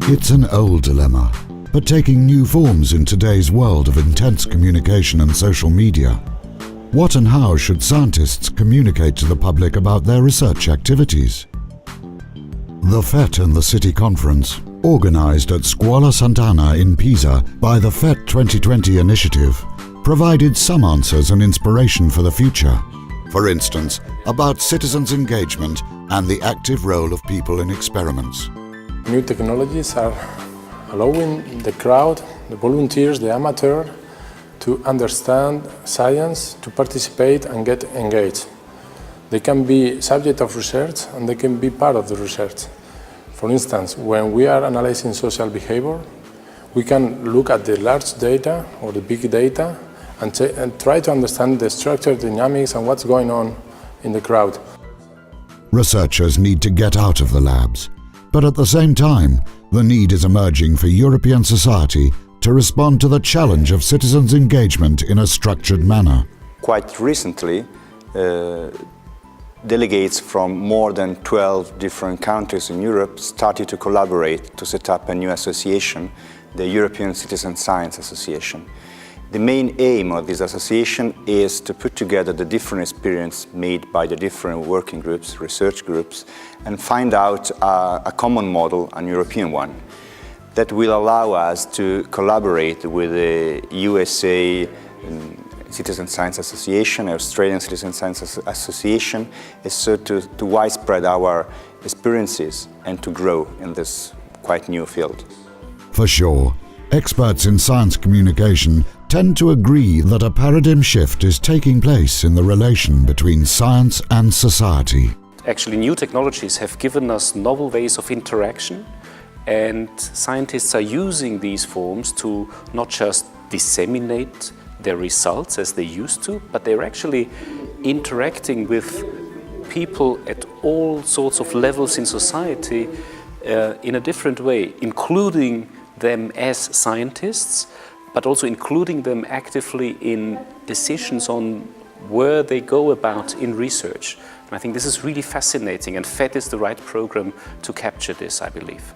It's an old dilemma, but taking new forms in today's world of intense communication and social media. What and how should scientists communicate to the public about their research activities? The FET and the City Conference, organized at Scuola Sant'Anna in Pisa by the FET2020 initiative, provided some answers and inspiration for the future. For instance, about citizens' engagement and the active role of people in experiments. New technologies are allowing the crowd, the volunteers, the amateur, to understand science, to participate and get engaged. They can be subject of research and they can be part of the research. For instance, when we are analyzing social behavior, we can look at the large data or the big data and try to understand the structure, dynamics and what's going on in the crowd. Researchers need to get out of the labs, but at the same time, the need is emerging for European society to respond to the challenge of citizens' engagement in a structured manner. Quite recently, delegates from more than 12 different countries in Europe started to collaborate to set up a new association, the European Citizen Science Association. The main aim of this association is to put together the different experience made by the different working groups, research groups, and find out a common model, an European one, that will allow us to collaborate with the USA Citizen Science Association, Australian Citizen Science Association, is so to widespread our experiences and to grow in this quite new field. For sure, experts in science communication tend to agree that a paradigm shift is taking place in the relation between science and society. Actually, new technologies have given us novel ways of interaction, and scientists are using these forms to not just disseminate their results as they used to, but they're actually interacting with people at all sorts of levels in society in a different way, including them as scientists, but also including them actively in decisions on where they go about in research. And I think this is really fascinating, and FET is the right program to capture this, I believe.